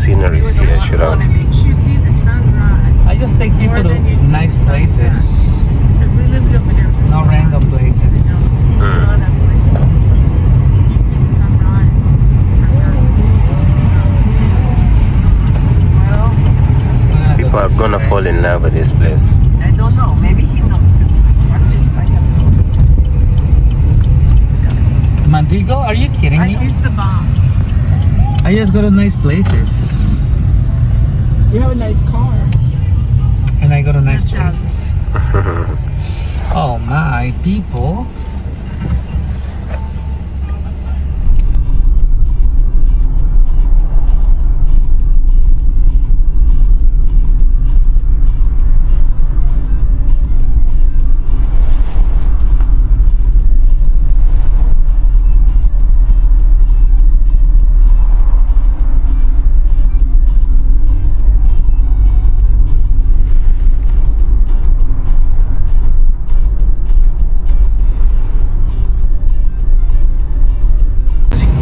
sceneries here, should I? You see the sunrise. I just take people to nice places, Because we lived over there. not random places. You see the sunrise. Well, People are gonna fall in love with this place. I don't know. Maybe he knows good place. I have no idea. Mandigo, are you kidding me? he's the boss. I just go to nice places, You have a nice car. and I go to nice places. Oh my people.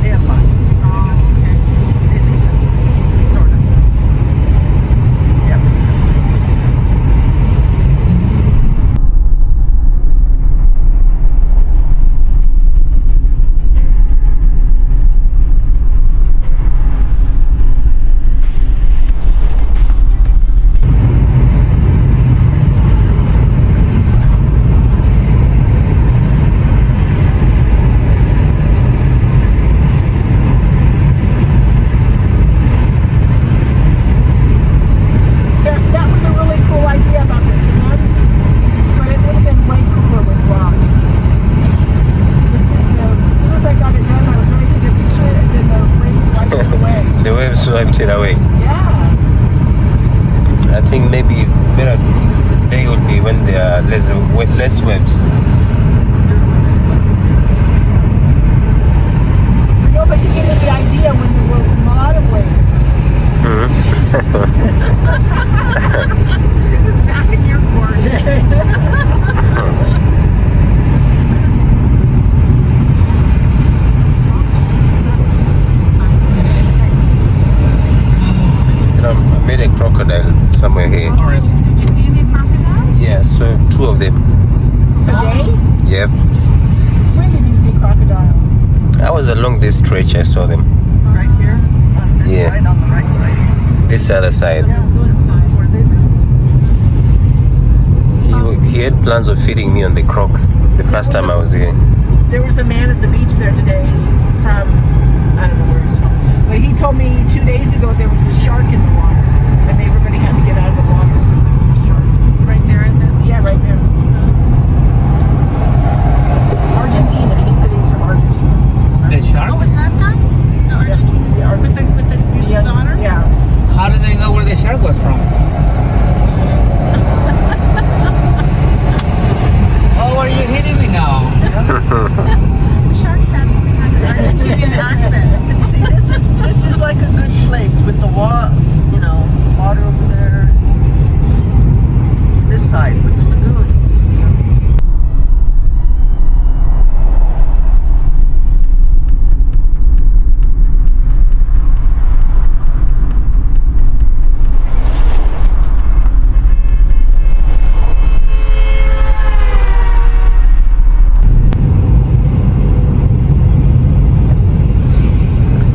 They have buttons. At least sort of. Yep. That was a really cool idea about the sun, but it would have been way cooler with rocks. As soon as I got it done, I was ready to take a picture, and then the waves wiped it away. The waves swiped it away. Yeah. I think maybe better day would be when there are less waves. No, but you get the idea when there were a lot of waves. It was back in your court. I made a crocodile somewhere here. Oh really? Did you see any crocodiles? Yeah, so 2 of them. Today? Yep. When did you see crocodiles? I was along this stretch, I saw them. Right here? On this Yeah. side, on the right side? This other side. Yeah, good side. Where they live. He had plans of feeding me on the crocs the first time I was here. There was a man at the beach there today from, I don't know where he's from, but he told me 2 days ago there was a shark in the water, and everybody had to get out of the water because there was a shark. Right there in the... Yeah, right there. Argentina. He said he was from Argentina. The shark? Oh, was that guy? No, Argentina. Yeah, With his yeah, daughter? Yeah. How do they know where the shark was from? Oh, are you hitting me now? The shark has an Argentinian accent. See, this is like a good place with the water over there. This side with the lagoon.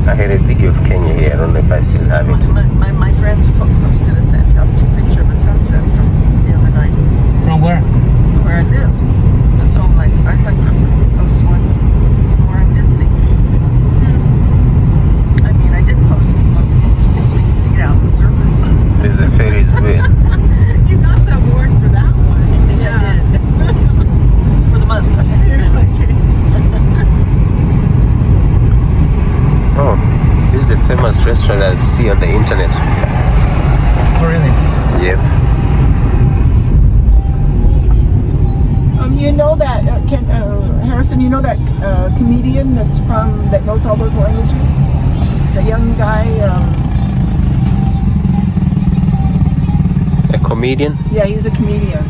I had a video of Kenya here. I don't know if I still have it. My friends posted a fantastic picture of a sunset from the other night From where? where I live. And so I'm like, I'd like to post one where I'm visiting. I mean, I did post the most interesting thing to see it out the surface. There's a Ferris wheel. You got the award for that one. Yeah, I did. For the month. Oh, this is the famous restaurant I'll see on the internet. Oh really? Yep. You know that Harrison. You know that comedian that knows all those languages. The young guy. A comedian? Yeah, he's a comedian.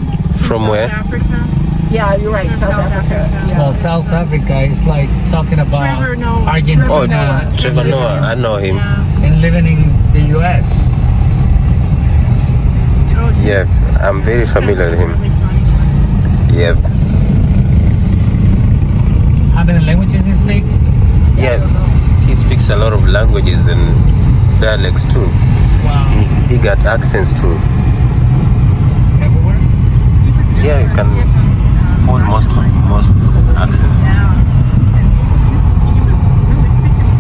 From where? Africa. Yeah, you're right. From South South Africa. Africa. Yeah. Well, South Africa is like talking about Trevor Noah. Argentina. Oh, Trevor Noah. I know him. Yeah. and living in the US. Yeah, I'm very familiar with him. Really funny ones. Yep. How many languages you speak? Yeah, he speaks a lot of languages and dialects too. Wow. He got accents too. Everywhere? He was doing Yeah, you a can skit on, hold most accents. Yeah. And he was really speaking.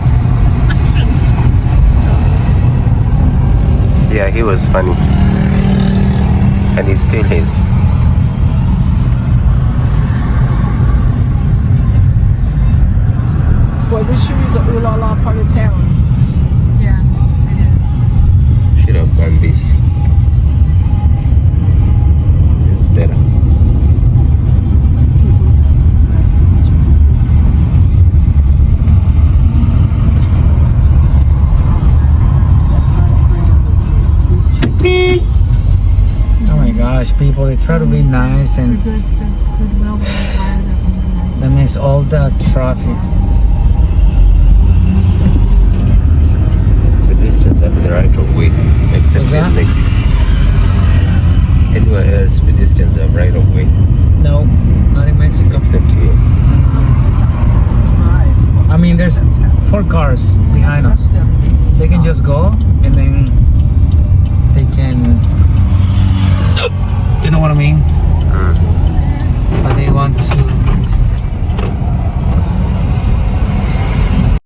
Yeah, he was funny. And he still is. Boy, this sure is a ooh la la part of town. Yes, it is. Should have done this. It's better. Oh my gosh, people, they try to be nice and Good stuff. Goodwill was fired up on that makes all the traffic. Pedestrians have the right of way, except What's that? in Mexico. Anywhere else, pedestrians have right of way, No, not in Mexico. except here. I mean, there's 4 cars behind us. They can just go and then